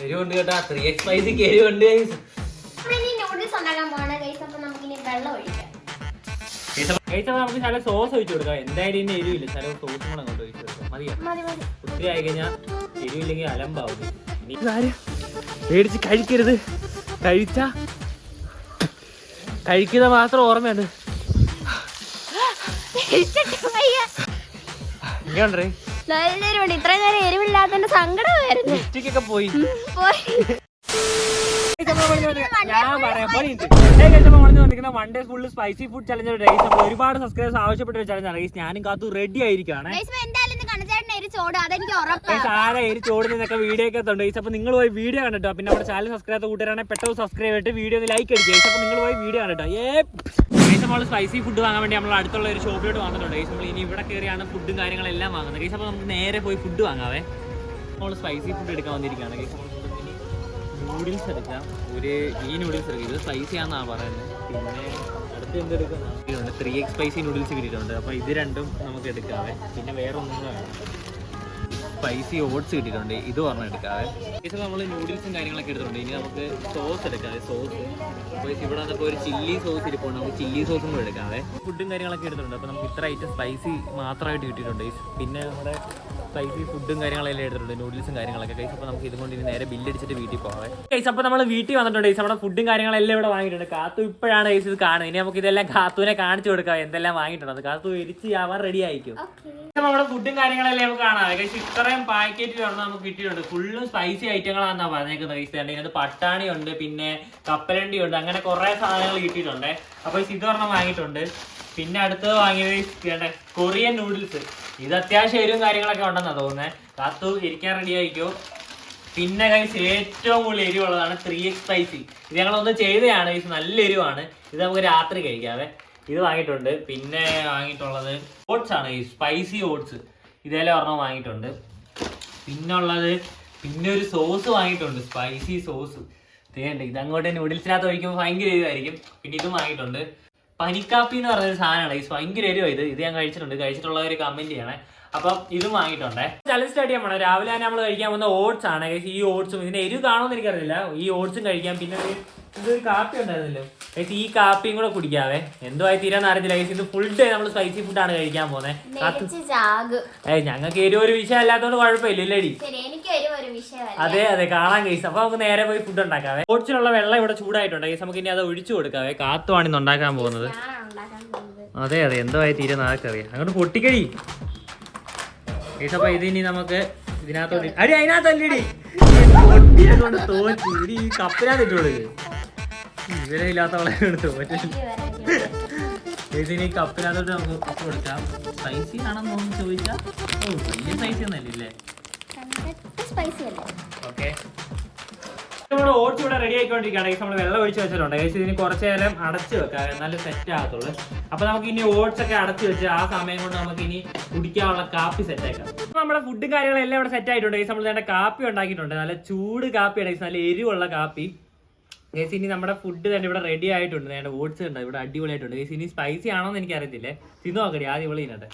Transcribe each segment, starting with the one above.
എരിവുണ്ട് കേട്ടാ. 3x സ്പൈസിക്ക് എരിവുണ്ട്. Noodles ഉണ്ടാക്കാൻ പോകണ ഗൈസ്. അപ്പൊ നമുക്കിനി വെള്ളം ഒഴിക്കാം. നമുക്ക് ചില സോസ് ഒഴിച്ചു കൊടുക്കാം. എന്തായാലും ഇനി എരിവില്ല. ചില സോസും കൂടെ അങ്ങോട്ട് ഒഴിച്ചു കൊടുക്കാം. മതിയോ? ഒത്തിരി ആയി കഴിഞ്ഞാൽ എരിവില്ലെങ്കിൽ അലമ്പാവും. മേടിച്ച് കഴിക്കരുത്. കഴിക്കുന്ന മാത്രം ഓർമ്മയുണ്ട്. നല്ലൊരു പണി. ഇത്രയും നേരം എരിവില്ലാത്തതിന്റെ സങ്കടമായിരുന്നു. ലിപ്സ്റ്റിക്കൊക്കെ പോയി. One day full spicy food challenge ഒരുപാട് സബ്സ്ക്രൈബേഴ്സ് ആവശ്യപ്പെട്ട ഒരു ചലഞ്ചാണ്. ഞാനും കാത്തു റെഡി ആയിരിക്കാണ്. ആരെ എരിച്ചോട് നിന്നൊക്കെ വീഡിയോ ഒക്കെ ഉണ്ട്. അപ്പൊ നിങ്ങൾ പോയി വീഡിയോ കണ്ടിട്ടോ. പിന്നെ നമ്മുടെ ചാനൽ സബ്സ്ക്രൈബ് കൂട്ടുകാരാണെങ്കിൽ പെട്ടെന്ന് സബ്സ്ക്രൈബ് ചെയ്തിട്ട് വീഡിയോ ഒന്ന് ലൈക്ക് അടിക്കുക. അപ്പൊ നിങ്ങൾ പോയി വീഡിയോ കണ്ടിട്ടോ. നമ്മൾ സ്പൈസി ഫുഡ് വാങ്ങാൻ വേണ്ടി നമ്മൾ അടുത്തുള്ള ഒരു ഷോപ്പിലോട്ട് വന്നിട്ടുണ്ട്. നമ്മൾ ഇനി ഇവിടെ കയറിയാണ് ഫുഡും കാര്യങ്ങളെല്ലാം വാങ്ങുന്നത്. ഗൈസ് അപ്പോൾ നമുക്ക് നേരെ പോയി ഫുഡ് വാങ്ങാവേ. നമ്മൾ സ്പൈസി ഫുഡ് എടുക്കാൻ വന്നിരിക്കുകയാണ്. ഗൈസ് നൂഡിൽസ് എടുക്കാം. ഈ നൂഡിൽസ് എടുക്കാം. ഇത് സ്പൈസി ആണെന്നാണ് പറയുന്നത്. പിന്നെ അടുത്ത് എന്തെടുക്കുന്നുണ്ട് 3x സ്പൈസി നൂഡിൽസ് കിട്ടിയിട്ടുണ്ട്. അപ്പോൾ ഇത് രണ്ടും നമുക്ക് എടുക്കാവേ. പിന്നെ വേറെ ഒന്നും വേണം. സ്പൈസി ഓട്സ് കിട്ടിയിട്ടുണ്ട്. ഇത് പറഞ്ഞ് എടുക്കാവേ. ഇപ്പോൾ നമ്മൾ നൂഡിൽസും കാര്യങ്ങളൊക്കെ എടുത്തിട്ടുണ്ട്. ഇനി നമുക്ക് സോസ് എടുക്കാവേ. സോസ് അപ്പോൾ ഇവിടെ വന്നപ്പോൾ ഒരു ചില്ലി സോസ് ഇരിപ്പുണ്ട്. നമുക്ക് ചില്ലി സോസും കൂടെ എടുക്കാവേ. ഫുഡും കാര്യങ്ങളൊക്കെ എടുത്തിട്ടുണ്ട്. അപ്പോൾ നമുക്ക് ഇത്ര ഐറ്റം സ്പൈസി മാത്രമായിട്ട് കിട്ടിയിട്ടുണ്ട്. പിന്നെ നമ്മുടെ സ്പൈസി ഫുഡും കാര്യങ്ങളെല്ലാം എടുത്തിട്ടുണ്ട്. നൂഡിൽസും കാര്യങ്ങളൊക്കെ. കൈസ് അപ്പോൾ നമുക്ക് ഇതുകൊണ്ട് ഇനി നേരെ ബില്ലടിച്ചിട്ട് വീട്ടിൽ പോകാവേ. കൈസ് അപ്പോൾ നമ്മൾ വീട്ടിൽ വന്നിട്ടുണ്ട്. കൈസ് നമ്മുടെ ഫുഡും കാര്യങ്ങളെല്ലാം ഇവിടെ വാങ്ങിയിട്ടുണ്ട്. കാത്തു ഇപ്പോഴാണ് കൈസ് ഇത് കാണുന്നത്. ഇനി നമുക്ക് ഇതെല്ലാം കാത്തുവിനെ കാണിച്ചു കൊടുക്കാം എന്തെല്ലാം വാങ്ങിയിട്ടുണ്ട്. അത് കാത്തു എരിച്ച് ആവാൻ റെഡി ആയിരിക്കും. നമ്മുടെ ഫുഡും കാര്യങ്ങളെല്ലാം നമുക്ക് കാണാം. കൈസ് ഇത്രയും പാക്കറ്റ് നമുക്ക് കിട്ടിയിട്ടുണ്ട്. ഫുള്ളും സ്പൈസി ഐറ്റങ്ങളാണെന്നാണ് പറഞ്ഞേക്കുന്നത്. കൈസ് അതിനകത്ത് പട്ടാണി ഉണ്ട്, പിന്നെ കപ്പലണ്ടി ഉണ്ട്, അങ്ങനെ കുറേ സാധനങ്ങൾ കിട്ടിയിട്ടുണ്ട്. അപ്പോൾ ഇത് ഒരെണ്ണം വാങ്ങിയിട്ടുണ്ട്. പിന്നെ അടുത്തത് വാങ്ങിയത് കൊറിയൻ നൂഡിൽസ്. ഇത് അത്യാവശ്യം എരിവും കാര്യങ്ങളൊക്കെ ഉണ്ടെന്നാണ് തോന്നുന്നത്. കാത്തു ഇരിക്കാൻ റെഡി ആയിക്കോ. പിന്നെ കൈസ് ഏറ്റവും കൂടുതൽ എരിവുള്ളതാണ് 3x സ്പൈസി. ഇത് ഞങ്ങളൊന്ന് ചെയ്തതാണ്. കൈസ് നല്ല എരിവാണ്. ഇത് നമുക്ക് രാത്രി കഴിക്കാവേ. ഇത് വാങ്ങിയിട്ടുണ്ട്. പിന്നെ വാങ്ങിയിട്ടുള്ളത് ഓട്സ് ആണ്. ഈ സ്പൈസി ഓട്സ് ഇതെല്ലാം ഒരെണ്ണം വാങ്ങിയിട്ടുണ്ട്. പിന്നുള്ളത് പിന്നെ ഒരു സോസ് വാങ്ങിയിട്ടുണ്ട്. സ്പൈസി സോസ് തേണ്ട. ഇതങ്ങോട്ട് നൂഡിൽസിനകത്ത് ഒഴിക്കുമ്പോൾ ഭയങ്കര എരിവായിരിക്കും. പിന്നെ ഇതും വാങ്ങിയിട്ടുണ്ട്. പനിക്കാപ്പി എന്ന് പറഞ്ഞൊരു സാധനമാണ്. ഈ ഭയങ്കര എരിവാണ്. ഇത് ഞാൻ കഴിച്ചിട്ടുണ്ട്. കഴിച്ചിട്ടുള്ളവർ കമന്റ് ചെയ്യണേ. അപ്പം ഇതും വാങ്ങിയിട്ടുണ്ടേ. ചലഞ്ച് സ്റ്റാർട്ട് ചെയ്യാൻ പോണേ. രാവിലെ തന്നെ നമ്മൾ കഴിക്കാൻ പോകുന്ന ഓട്സ് ആണ്. ഈ ഓട്സും ഇതിന് എരിവ് കാണുമെന്ന് എനിക്കറിയില്ല. ഈ ഓട്സും കഴിക്കാം. പിന്നെ ഇത് കാപ്പി ഉണ്ടായിരുന്നല്ലോ. ഈ കാപ്പിയും കൂടെ കുടിക്കാവേ. എന്തുമായി തീരാന്ന് അറിയത്തില്ല. ഇത് ഫുൾ ഡേ നമ്മൾ സ്പൈസി ഫുഡാണ് കഴിക്കാൻ പോകുന്നത്. ഞങ്ങൾക്ക് എരിവ് ഒരു വിഷയം അല്ലാത്തതുകൊണ്ട് കുഴപ്പമില്ല. ഇല്ലേടി? അതെ അതെ കാണാൻ കേസ്. അപ്പൊ നമുക്ക് നേരെ പോയി ഫുഡ് ഉണ്ടാക്കാവേ. ഓട്സിനുള്ള വെള്ളം ഇവിടെ ചൂടായിട്ടുണ്ട് കേസ്. നമുക്ക് ഇനി അത് ഒഴിച്ചു കൊടുക്കാവേ. കാത്തുവാണ് ഇന്ന് ഉണ്ടാക്കാൻ പോകുന്നത്. അതെ അതെ എന്തുമായി തീരുന്ന ആർക്കറിയാം. അങ്ങോട്ട് പൊട്ടിക്കഴി കേസ്. അപ്പൊ ഇതിനി നമുക്ക് ഇതിനകത്തോട്ട് അടി അതിനകത്തല്ലടി പൊട്ടിയതുകൊണ്ട് തോറ്റി. ഇനി ഈ കപ്പിനകത്തിട്ടോളൂ. ഇവരെ ഇല്ലാത്തവളെ തോറ്റില്ല. ഇതിന് കപ്പിനകത്തോട്ട് നമുക്ക് ഇട്ട് കൊടുക്കാം. സ്പൈസി ആണെന്ന് ചോദിച്ചാൽ വലിയ സ്പൈസി ഒന്നല്ലേ? ഓക്കെ നമ്മുടെ ഓട്സ് ഇവിടെ റെഡി ആയിക്കൊണ്ടിരിക്കുകയാണ്. നമ്മൾ വെള്ളം ഒഴിച്ച് വെച്ചിട്ടുണ്ട്. ഇതിന് കുറച്ച് നേരം അടച്ച് വെക്കാം. എന്നാലും സെറ്റ് ആകത്തുള്ളൂ. അപ്പൊ നമുക്ക് ഇനി ഓട്സ് ഒക്കെ അടച്ച് വെച്ച് ആ സമയം കൊണ്ട് നമുക്ക് ഇനി കുടിക്കാനുള്ള കാപ്പി സെറ്റ് ആക്കാം. നമ്മുടെ ഫുഡും കാര്യങ്ങളെല്ലാം ഇവിടെ സെറ്റ് ആയിട്ടുണ്ട്. നമ്മൾ വേണ്ട കാപ്പി ഉണ്ടാക്കിയിട്ടുണ്ട്. നല്ല ചൂട് കാപ്പിയാണ്. നല്ല എരിവുള്ള കാപ്പി. ഗൈസ് ഇനി നമ്മുടെ ഫുഡ് തന്നെ ഇവിടെ റെഡി ആയിട്ടുണ്ട്. നേരെ ഓട്സ് ഉണ്ട് ഇവിടെ അടിപൊളിയായിട്ടുണ്ട്. ഗൈസ് ഇനി സ്പൈസി ആണോ എന്ന് എനിക്ക് അറിയത്തില്ലേ. തിന്നു നോക്കടി ആദ്യം ഇവിടെ ഇതിനകത്ത്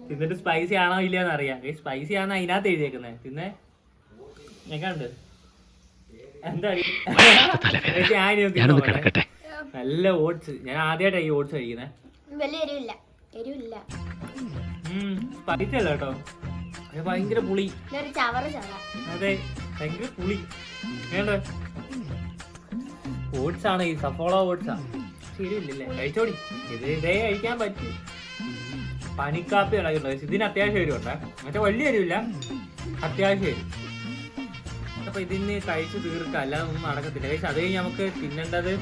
തിന്നിട്ട് സ്പൈസി ആണോ ഇല്ലയെന്ന് അറിയാം. ഗൈസ് സ്പൈസി ആണോ അതിനകത്ത് എഴുതിയേക്കുന്നത്. തിന്നേ എങ്ങാണ്ട് എന്താ നല്ല ഓട്സ്. ഞാൻ ആദ്യമായിട്ടാണ് ഈ ഓട്സ് കഴിക്കുന്നത്. സ്പൈസി അല്ല കേട്ടോ. ഭയങ്കര പുളി. അതെ ഭയങ്കര പുളി. വേണ്ട ഓട്സ് ആണ്. ഈ സഫോള ഓട്സാ. ശരിയില്ലല്ലേ? കഴിച്ചോടി. ഇതേ കഴിക്കാൻ പറ്റും. പനിക്കാപ്പി ഉണ്ടാക്കിയിട്ടുണ്ട്. ഇതിന് അത്യാവശ്യം എരിവുണ്ട്. മറ്റേ വലിയ എരിവില്ല, അത്യാവശ്യം എരിവ്. അപ്പൊ ഇതിന് കഴിച്ച് തീർക്കാം. അല്ലാതെ ഒന്നും നടക്കത്തില്ല. കഴിച്ച് അത് കഴിഞ്ഞ് നമുക്ക് തിന്നേണ്ടത്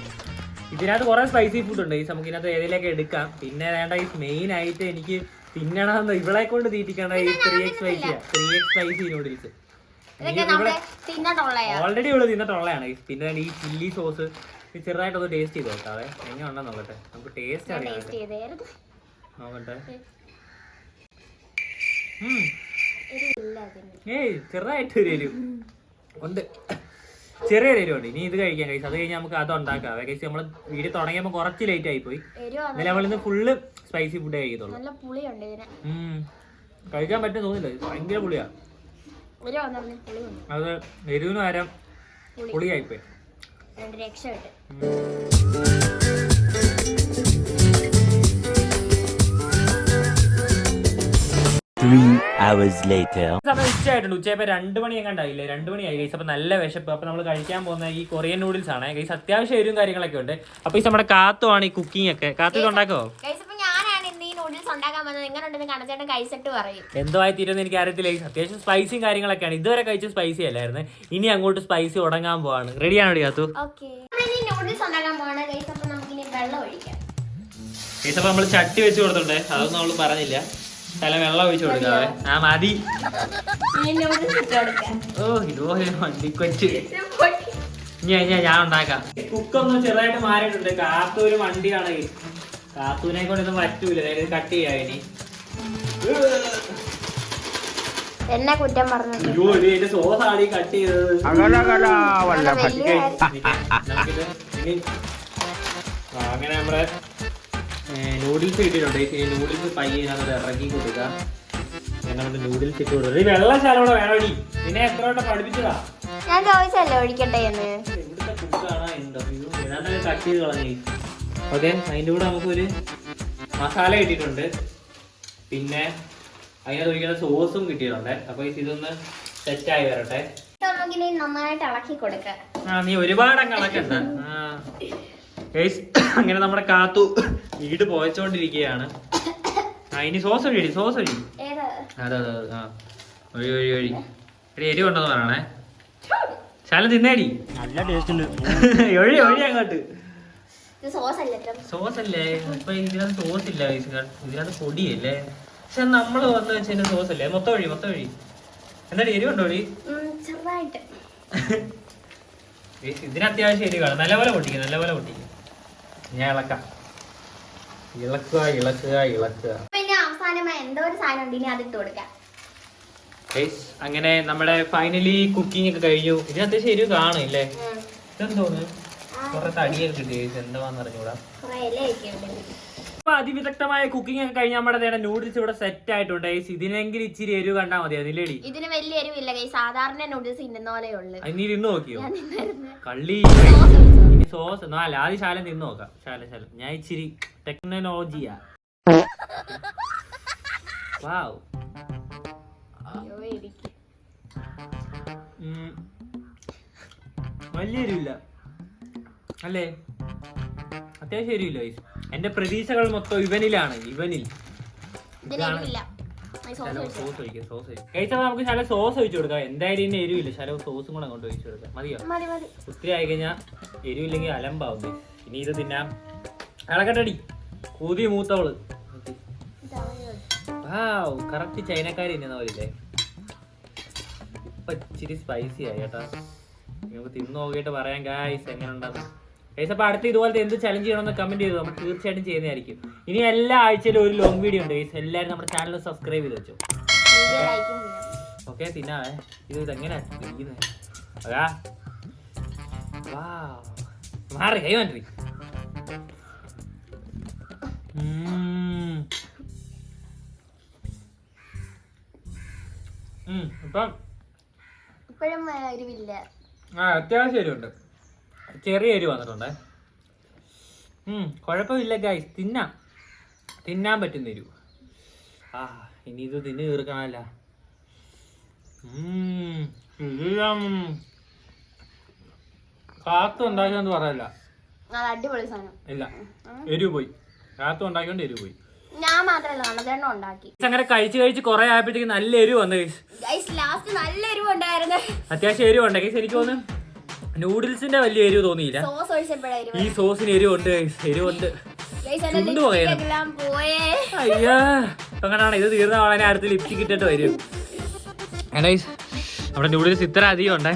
ഇതിനകത്ത് കുറെ സ്പൈസി ഫുഡ് ഉണ്ട്. ഈ നമുക്ക് ഇതിനകത്ത് ഏതിലൊക്കെ എടുക്കാം. പിന്നെ വേണ്ട ഈ മെയിൻ ആയിട്ട് എനിക്ക് തിന്നണമെന്ന് ഇവളെ കൊണ്ട് തീറ്റിക്കേണ്ട ഈ 3x സ്പൈസി നൂഡിൽസ്. ഓൾറെഡി ഇവിടെ തിന്നിട്ടുള്ളതാണ്. പിന്നെ ഈ ചില്ലി സോസ് ചെറുതായിട്ടൊന്ന് ടേസ്റ്റ് ചെയ്ത് നോക്കാവേ. എങ്ങനെ ഉണ്ടെന്ന് നോക്കട്ടെ. നമുക്ക് ടേസ്റ്റ് അറിയാം. നോക്കട്ടെ. ഏയ് ചെറുതായിട്ട് ഒരു എരിവ് ഉണ്ട്. ചെറിയൊരു എരിവുണ്ട്. ഇനി ഇത് കഴിക്കാൻ കഴിച്ചു. അത് കഴിഞ്ഞ് നമുക്ക് അത് ഉണ്ടാക്കാം. കഴിച്ച് നമ്മൾ വീഡിയോ തുടങ്ങിയപ്പോൾ കുറച്ച് ലേറ്റ് ആയി പോയി. നമ്മളിന്ന് ഫുള്ള് സ്പൈസി ഫുഡ് കഴിക്കത്തുള്ളൂ. കഴിക്കാൻ പറ്റും തോന്നില്ല. ഭയങ്കര പുളിയാ. അത് എരിവിന് പകരം പുളിയായിപ്പോയി. രക്ഷപ്പെട്ട്. ഉച്ചയായിട്ടുണ്ട്. ഉച്ചയപ്പോ 2 മണി എങ്ങാണ്ടായില്ലേ, 2 മണിയായി ഗൈസ്. അപ്പൊ നല്ല വിശപ്പ്. അപ്പൊ നമ്മൾ കഴിക്കാൻ പോകുന്ന ഈ കൊറിയൻ നൂഡിൽസ് ആണ് ഗൈസ്. അത്യാവശ്യം എരിവും കാര്യങ്ങളൊക്കെ ഉണ്ട്. അപ്പൊ ഈ നമ്മുടെ കാത്തുമാണ് ഈ കുക്കിംഗ് ഒക്കെ. കാത്തു ഇത് ഉണ്ടാക്കോ? എന്തുമായി തീരുമെന്ന് എനിക്ക് അറിയത്തില്ല. അത്യാവശ്യം സ്പൈസിയും കാര്യങ്ങളൊക്കെയാണ്. ഇതുവരെ കഴിച്ച സ്പൈസി അല്ലായിരുന്നു. ഇനി അങ്ങോട്ട് സ്പൈസി തുടങ്ങാൻ പോവാണ്. റെഡിയാണോ കാത്തു? ഗൈസ് അപ്പൊ നമ്മള് ചട്ടി വെച്ച് കൊടുത്തിട്ടുണ്ട്. അതൊന്നും നമ്മള് പറഞ്ഞില്ല. തല വെള്ളം ഒഴിച്ചു കൊടുക്കാവേ. ആ മതി. ഓ ഇതുപോലെ വണ്ടിക്കൊച്ച് ഞാൻ ഉണ്ടാക്കാം. കുക്കൊന്ന് ചെറുതായിട്ട് മാറിയിട്ടുണ്ട്. കാത്തൂര് വണ്ടിയാണ്. കാത്തൂനെ കൊണ്ടൊന്നും പറ്റൂല. കട്ട് ചെയ്യാ ഇനി. എന്നെ കുറ്റം പറഞ്ഞു. ഇതിന്റെ സോസ് ആടി കട്ട് ചെയ്തത്. അങ്ങനെ നമ്മുടെ നൂഡിൽസ് കിട്ടിയിട്ടുണ്ട്. ഈ നൂഡിൽസ് പയ്യെ ഇറക്കി കൊടുക്കുക. ഞങ്ങളുടെ നൂഡിൽസ് ഇട്ട് കൊടുക്കുക. ഈ വെള്ളശാലോടെ വേണോടി. പിന്നെ എത്ര വട്ടം പഠിപ്പിച്ചതാ? ഞാൻ ചോദിച്ചല്ലേ ഒഴിക്കട്ടെ എന്ന്. ഇവിടുത്തെ കുക്കാണ് ഇന്റർവ്യൂ. ഏതാണ്ട് കട്ട് ചെയ്ത് കളഞ്ഞു. ഓക്കെ, അതിൻ്റെ കൂടെ നമുക്കൊരു മസാല കിട്ടിയിട്ടുണ്ട്. പിന്നെ അതിനകത്ത് ഒഴിക്കുന്ന സോസും കിട്ടിയിട്ടുണ്ട്. അപ്പൊ ഇതൊന്ന് സെറ്റായി വരട്ടെ. നന്നായിട്ട് ഇളക്കി കൊടുക്ക. ആ നീ ഒരുപാട് അങ്ങ് ഇളക്കണ്ട. അങ്ങനെ നമ്മുടെ കാത്തു വീട് പോയച്ചോണ്ടിരിക്കുകയാണ്. ഇനി സോസ് ഒഴി, സോസ് ഒഴി. അതെ അതെ ആ ഒഴി ഒഴി ഒഴി. എരി ഉണ്ടെന്ന് പറയണേ. ശാലം തിന്നേടി. നല്ല ടേസ്റ്റ് ഉണ്ട്. ഒഴി ഒഴി അങ്ങോട്ട്. സോസ് അല്ലേ ഇപ്പൊ ഇതിനകത്ത് സോസ് ഇല്ല. ഇതിനകത്ത് പൊടിയല്ലേ. പക്ഷെ നമ്മള് വന്ന് വെച്ചതിന് സോസ് അല്ലേ. മൊത്തം ഒഴി, മൊത്തം ഒഴി. എന്താടി എരിവുണ്ടോ ഒഴി? ഇതിന് അത്യാവശ്യം എരി കാണും. നല്ലപോലെ പൊട്ടിക്കും, നല്ലപോലെ പൊട്ടിക്കും. ഞാൻ ഇളക്കാം. ഇളക്കുക ഇളക്കുക ഇളക്കുക. പിന്നെ അവസാനമായി എന്തോ ഒരു സാധനം ഉണ്ട്, ഇനി അതിട്ട് കൊടുക്കാം. അങ്ങനെ നമ്മുടെ ഫൈനലി കുക്കിംഗ് ഒക്കെ കഴിഞ്ഞു. ഇതിന് അത്യാവശ്യം എരിവ് കാണില്ലേ? ഇതെന്തോന്ന് കുറെ തടിയൊക്കെ കിട്ടി. എന്താന്ന് അറിഞ്ഞൂടാ. അപ്പൊ അതിവിദഗ്ധമായ കുക്കിംഗ് ഒക്കെ കഴിഞ്ഞ നമ്മുടെ നൂഡിൽസ് ഇവിടെ സെറ്റ് ആയിട്ടുണ്ട്. ഇതിനെങ്കിലും ഇച്ചിരി എരിവ് കണ്ടാ മതി. അതിലേടി ഇതിന് വലിയ എരിവില്ല. സാധാരണ നൂഡിൽസ് ഇന്ന പോലെ ഉള്ളു. നീ തിന്നു നോക്കിയോ? കള്ളി. ഇനി സോസ് അല്ല, ആദ്യം ശാലം തിന്നു നോക്കാം. ശാലം ഞാൻ ഇച്ചിരി ടെക്നോളജിയാ. വാവ്, വലിയ എരിവില്ല അല്ലേ? അത്യാവശ്യം എരിവില്ല. എന്റെ പ്രതീക്ഷകൾ മൊത്തം ഇവനിലാണ്. ഇവനിൽ സോസ് ഒഴിക്കുക. സോസ് കഴിച്ചപ്പോ നമുക്ക് ശാല സോസ് ഒഴിച്ചു കൊടുക്കാം. എന്തായാലും ഇനി എരിവില്ല. ശാല സോസും കൂടെ അങ്ങോട്ട് ഒഴിച്ചു കൊടുക്കാം. മതിയോ? ഒത്തിരി ആയി കഴിഞ്ഞാൽ എരിവില്ലെങ്കിൽ അലമ്പാവും. ഇനി ഇത് തിന്നാം. ഇളക്കട്ടടി. കൂതി മൂത്തവള്. കറക്റ്റ് ചൈനക്കാരി തിന്നുന്ന പോലില്ലേ? ഇപ്പൊ ഇച്ചിരി സ്പൈസി ആയി കേട്ടാ. നമുക്ക് തിന്നു നോക്കിയിട്ട് പറയാം ഗായ്സ് എങ്ങനെ ഉണ്ടാകും. ഗൈസ് അപ്പൊ അടുത്ത ഇതുപോലത്തെ എന്ത് ചലഞ്ച് ചെയ്യണമെന്ന് കമന്റ് ചെയ്തു. നമ്മൾ തീർച്ചയായിട്ടും ചെയ്യുന്നതായിരിക്കും. ഇനി എല്ലാ ആഴ്ചയിലും ഒരു ലോങ് വീഡിയോ ഉണ്ട് ഗൈസ്. എല്ലാവരും നമ്മുടെ ചാനൽ സബ്സ്ക്രൈബ് ചെയ്ത് വെച്ചോ. ഓക്കെ, തിന്നാവേ. ഇതെങ്ങനെയാ ഇരിക്കുന്നത്? മാറി കൈ മാറ്റി. ഇപ്പം അത്യാവശ്യം എരിവുണ്ട്. ചെറിയ എരിവ് വന്നിട്ടുണ്ടേ. കുഴപ്പമില്ല ഗൈസ്. തിന്നാൻ പറ്റുന്ന എരിവ്. ഇനി ഇത് തിന്നു തീർക്കണല്ല. കാത്തു ഉണ്ടാക്കിയോണ്ട് പറയല്ല. അടിപൊളി സാധനം. ഇല്ല, എരിവ് പോയി. കാത്തു ഉണ്ടാക്കിയോണ്ട് എരിവ് പോയി. ഞാൻ മാത്രല്ല ഉണ്ടാക്കി. അങ്ങനെ കഴിച്ച് കുറെ ആയപ്പോഴത്തേക്ക് നല്ല എരിവ് വന്നു ഗൈസ്. ലാസ്റ്റ് നല്ല എരിവ് ഉണ്ടായിരുന്നു. അത്യാവശ്യം എരിവ് ഉണ്ട് ഗൈസ്. എനിക്ക് തോന്നുന്നു നൂഡിൽസിന്റെ വലിയ എരിവ് തോന്നിയില്ല. ഈ സോസിന് എരിവുണ്ട്. എരിവുണ്ട്. അയ്യാ, അങ്ങനെയാണ്. ഇത് തീർന്ന വളരെ അടുത്ത് ലിപ്സ്റ്റിക് ഇട്ടിട്ട് വരും. നമ്മുടെ നൂഡിൽസ് ഇത്ര അധികം ഉണ്ടേ.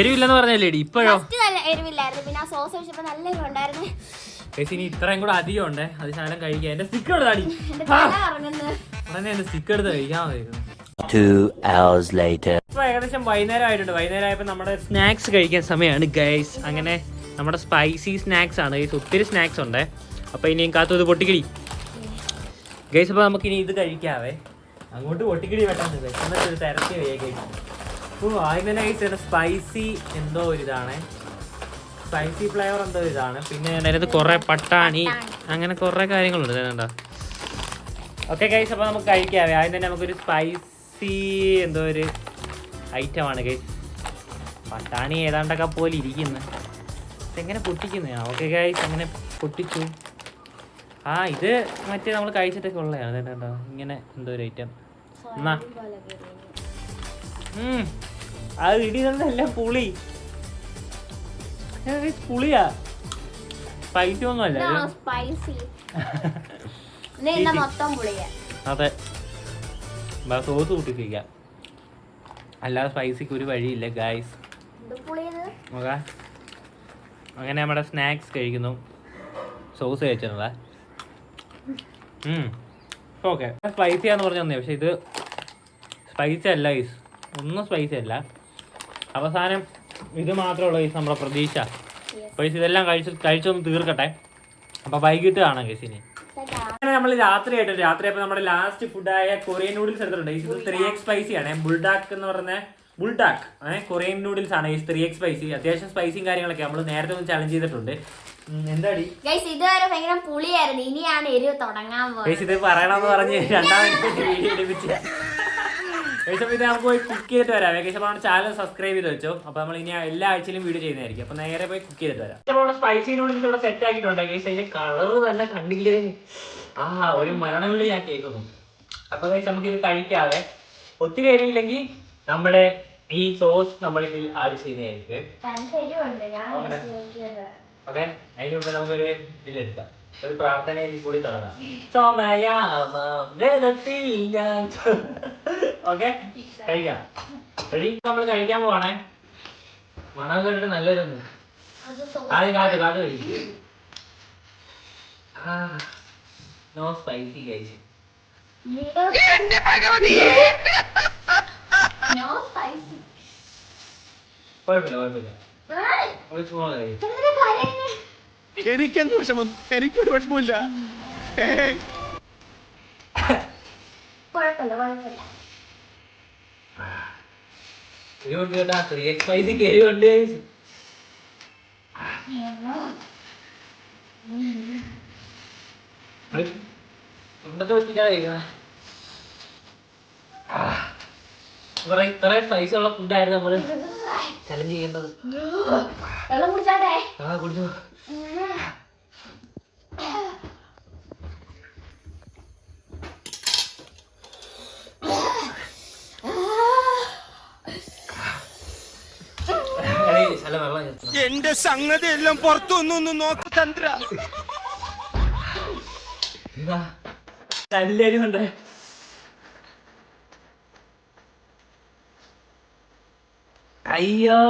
എരിവില്ലെന്ന് പറഞ്ഞല്ലേ ഇപ്പോഴോ? ഇനി ഇത്രയും കൂടെ അധികം ഉണ്ടേ. അത് ശാലം കഴിക്കാം. എന്റെ സ്റ്റിക്ക് എടുത്ത് അടി. എന്റെ സ്റ്റിക്ക് എടുത്ത് കഴിക്കാമായിരുന്നു. ഇപ്പൊ ഏകദേശം വൈകുന്നേരം ആയിട്ടുണ്ട്. വൈകുന്നേരം ആയപ്പോ നമ്മുടെ സ്നാക്സ് കഴിക്കാൻ സമയമാണ് ഗൈസ്. അങ്ങനെ നമ്മുടെ സ്പൈസി സ്നാക്സ് ആണ് ഗൈസ്. ഒത്തിരി സ്നാക്സ് ഉണ്ട്. അപ്പൊ ഇനിയും കാത്തു ഇത് പൊട്ടിക്കടി ഗൈസ്. അപ്പൊ നമുക്ക് ഇനി ഇത് കഴിക്കാവേ. അങ്ങോട്ട് ഒട്ടിക്കിടി വെട്ടാൻ എന്നിട്ട് തിരക്കി വേഗം. ആദ്യം തന്നെ കഴിച്ചത് സ്പൈസി എന്തോ ഒരു ഇതാണ്, സ്പൈസി ഫ്ലേവർ എന്തോ ഇതാണ്. പിന്നെ അതിനകത്ത് കുറേ പട്ടാണി അങ്ങനെ കുറേ കാര്യങ്ങളുണ്ട് കേട്ടോ. ഓക്കെ ഗൈസ്, അപ്പോൾ നമുക്ക് കഴിക്കാവേ. ആദ്യം തന്നെ നമുക്കൊരു സ്പൈസി എന്തോ ഒരു ഐറ്റമാണ് ഗൈസ്. പട്ടാണി ഏതാണ്ടൊക്കെ പോലെ ഇരിക്കുന്നത്, ഇതെങ്ങനെ പൊട്ടിക്കുന്നതാണ്. ഓക്കെ ഗൈസ്, അങ്ങനെ പൊട്ടിച്ചു. ഇത് മറ്റേ നമ്മൾ കഴിച്ചിട്ടൊക്കെ ഉള്ളതാണ് കേട്ടോ. ഇങ്ങനെ എന്തോ ഒരു ഐറ്റം. എന്നാ അത് ഇടിയെല്ലാം പുളി, പുളിയാ, സ്പൈസി ഒന്നും അല്ല. അതെ, സോസ് കൂട്ടിപ്പിക്കാം, അല്ലാതെ സ്പൈസിക്ക് ഒരു വഴിയില്ല ഗൈസ്. ഓക്കെ, അങ്ങനെ നമ്മുടെ സ്നാക്സ് കഴിക്കുന്നു, സോസ് കഴിച്ചിട്ടുള്ള. ഓക്കെ, സ്പൈസിയാന്ന് പറഞ്ഞു തന്നെ, പക്ഷെ ഇത് സ്പൈസി അല്ല ഗൈസ്, ഒന്നും സ്പൈസി അല്ല. അവസാനം ഇത് മാത്രമേ ഗൈസ് നമ്മുടെ പ്രതീക്ഷ. ഗൈസ് ഇതെല്ലാം കഴിച്ചൊന്ന് തീർക്കട്ടെ. അപ്പോൾ വൈകിട്ട് കാണാം ഗൈസ്. ഇനി അങ്ങനെ നമ്മൾ രാത്രിയായപ്പോൾ നമ്മുടെ ലാസ്റ്റ് ഫുഡായ കൊറിയൻ നൂഡിൽസ് എടുത്തിട്ടുണ്ട്. ഇത് 3x സ്പൈസി ആണ്. ബുൾഡാക്ക് എന്ന് പറഞ്ഞ കൊറിയൻ നൂഡിൽസ് ആണ്. 3x സ്പൈസി, അത്യാവശ്യം സ്പൈസിയും കാര്യങ്ങളൊക്കെ നമ്മൾ നേരത്തെ ഒന്ന് ചലഞ്ച് ചെയ്തിട്ടുണ്ട്. എന്താടി ഇതുവരെ ഭയങ്കര പുളിയായിരുന്നു, ഇനിയാണ് എരിവ് തുടങ്ങാൻ പോകുന്നത്. ഇത് പറയണമെന്ന് പറഞ്ഞ് രണ്ടാമത്തെ വീഡിയോ എടുപ്പിച്ച് ഇത് നമുക്ക് പോയി കുക്ക് ചെയ്തിട്ട് വരാം. ഏകദേശം നമ്മുടെ ചാനൽ സബ്സ്ക്രൈബ് ചെയ്ത് വെച്ചോ. അപ്പോൾ നമ്മൾ ഇനി എല്ലാ ആഴ്ചയിലും വീഡിയോ ചെയ്യുന്നതായിരിക്കും. അപ്പോൾ നേരെ പോയി കുക്ക് ചെയ്തിട്ട് വരാം. നമ്മുടെ സ്പൈസി നൂഡിൽസ് ഇവിടെ സെറ്റ് ആക്കിയിട്ടുണ്ട്. അതിന്റെ കളർ തന്നെ കണ്ടില്ലേ, ഒരു മരണവിളി ഞാൻ കേൾക്കുന്നു. അപ്പോൾ നമുക്ക് ഇത് കഴിക്കാതെ ഒത്തിരി എരിയില്ലെങ്കിൽ നമ്മുടെ ഈ സോസ് നമ്മളിതിൽ ആഡ് ചെയ്യുന്നതായിരിക്കും. ഓക്കെ, അതിന് മുമ്പ് നമുക്കൊരു ഇതിലെടുക്കാം, ഒരു പ്രാർത്ഥനയിൽ കൂടി തുടങ്ങാം. ഓക്കെ, കഴിക്കാം. റെഡി, നമ്മൾ കഴിക്കാൻ പോവാണേ. മണം കേട്ടിട്ട് നല്ലൊരു ആദ്യം കാട്ട് കഴിക്കും. നോ സ്പൈസി കഴിച്ചു. കുഴപ്പമില്ല. എനിക്കെന്ത് വിഷമം? എനിക്കൊരു വിഷമമില്ല. കേട്ടാ 3x സ്പൈസിക്ക് എരിവുണ്ട്. ഇത്ര സ്പൈസി ഉള്ള ഫുഡായിരുന്നു നമ്മള് ചലഞ്ച് ചെയ്യേണ്ടത്. കുടിച്ചോ. എന്റെ സംഗതി എല്ലാം പുറത്തൊന്നും നോക്ക് ചന്ദ്ര. നല്ലരിവുണ്ട്. അയ്യോ,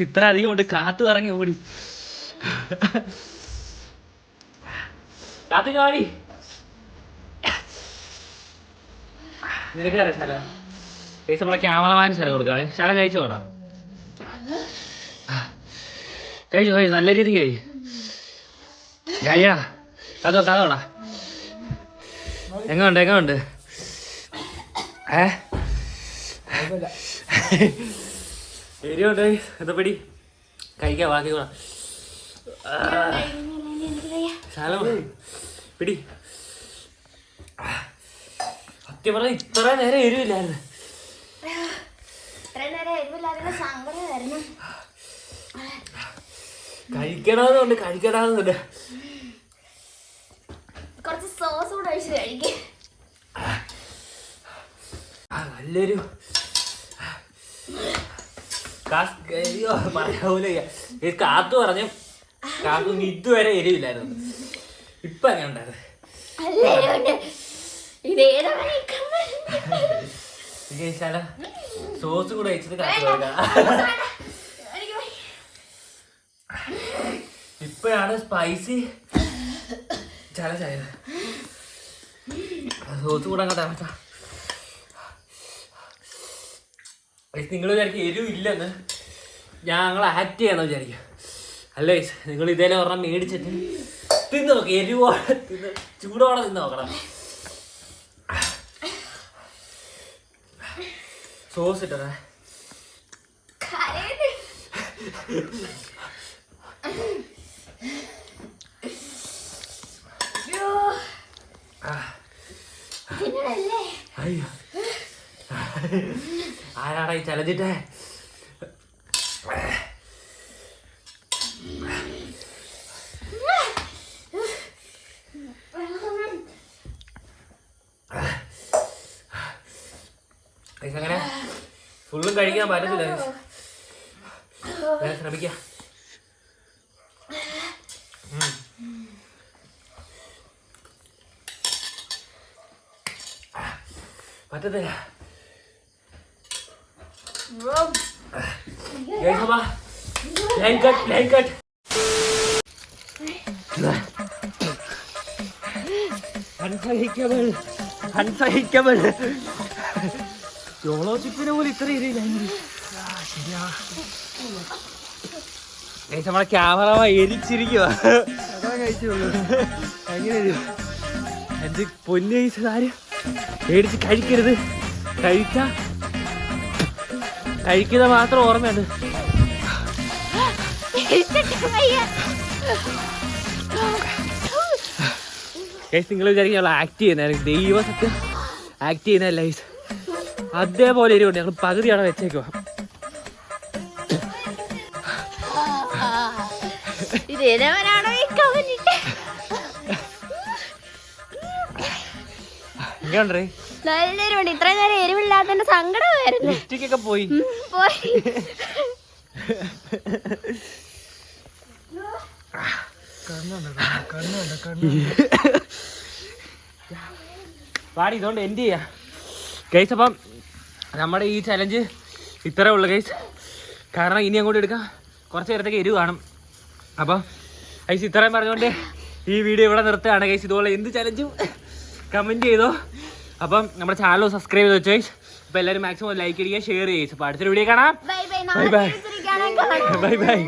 ഇത്ര അധികം കൊണ്ട് കാത്തു ഇറങ്ങി ഓടി. കാത്തു ചാടി. നിനക്കറിയാം സ്ഥലം, നമ്മളെ ക്യാമറമാൻ സ്ഥലം കൊടുക്കാം. സ്ഥലം കഴിച്ചു പോടാം. കഴിച്ചു നല്ല രീതിക്ക് കഴിയാ. കഥോടാ. എങ്ങുണ്ട് എരിവുണ്ട്. എന്താ പിടി കഴിക്കാം, ബാക്കി കൂടാ. സ്ഥലം പിടി. സത്യം പറഞ്ഞാൽ ഇത്ര നേരം എരിവില്ലായിരുന്നു. കഴിക്കണമെന്നുണ്ട്. കുറച്ച് സോസ് കൂടെ ഒഴിച്ച് കഴിക്കും. നല്ലൊരു പറയാവൂല. കാത്തു പറഞ്ഞു, കാത്തു ഇതുവരെ എരിവില്ലായിരുന്നു. ഇപ്പൊ അങ്ങനെ ഉണ്ടായിരുന്നു. സോസ് കൂടെ വെച്ചിട്ട് കാത്തു. ഇപ്പോഴാണ് സ്പൈസി ചായത്. സോസ് കൂടെ അങ്ങോട്ട് നിങ്ങൾ വിചാരിക്കും എരിവ് ഇല്ലെന്ന്, ഞങ്ങൾ ആക്ട് ചെയ്യണമെന്ന് വിചാരിക്കും. അല്ലേ നിങ്ങൾ ഇതേലെ ഒരെണ്ണം മേടിച്ചിട്ട് തിന്ന് നോക്ക്, എരിവോടെ തിന്ന്, ചൂടോടെ തിന്ന് നോക്കണം. സോസ് ഇട്ടേ. അയ്യോ, ആരാടാ ഈ ചലഞ്ചിട്ടേ? അങ്ങനെ ഫുള്ളും കഴിക്കാൻ പറ്റത്തില്ല, ഞാൻ ശ്രമിക്കാം. പറ്റത്തില്ല. അൺസഹിക്കബിൾ. ചോളോ ചിപ്പിനെ പോലെ ഇത്ര ഇരിയില്ല. നമ്മളെ ക്യാമറ എരിച്ചിരിക്കുക. അതാ കഴിച്ചുള്ളൂ. അങ്ങനെ എന്ത് പൊന്നു കഴിച്ച കാര്യം മേടിച്ച് കഴിക്കരുത്. കഴിക്കുന്ന മാത്രം ഓർമ്മയുണ്ട്. നിങ്ങൾ വിചാരിക്കും ആക്ട് ചെയ്യുന്ന ദൈവ സത്യം ആക്ട് ചെയ്യുന്നതല്ല. അതേപോലെ എരിവുണ്ട്. ഞങ്ങൾ പകുതിയാണ് വെച്ചേക്കുക. ഇങ്ങോട്ടേ നല്ലൊരു ഇത്രയും നേരം എരിവില്ലാത്തതിന്റെ സങ്കടമായിരുന്നു. ലിപ്സ്റ്റിക്കൊക്കെ പോയി. പാടി ഇതുകൊണ്ട് എൻഡ് ചെയ്യാം ഗൈസ്. അപ്പം നമ്മുടെ ഈ ചലഞ്ച് ഇത്രേ ഉള്ളു ഗൈസ്. കാരണം ഇനി അങ്ങോട്ട് എടുക്കാം കുറച്ച് നേരത്തേക്ക് എരിവ് കാണും. അപ്പം ഗൈസ് ഇത്രയും പറഞ്ഞുകൊണ്ട് ഈ വീഡിയോ ഇവിടെ നിർത്തുകയാണ് ഗൈസ്. ഇതുപോലെ എന്ത് ചലഞ്ചും കമൻറ്റ് ചെയ്തോ. അപ്പം നമ്മുടെ ചാനൽ സബ്സ്ക്രൈബ് ചെയ്ത് വെച്ചോ ഗൈസ്. അപ്പോൾ എല്ലാവരും മാക്സിമം ലൈക്ക് ചെയ്യുക, ഷെയർ ചെയ്യുക. അപ്പോൾ അടുത്തൊരു വീഡിയോ കാണാം. Bye bye.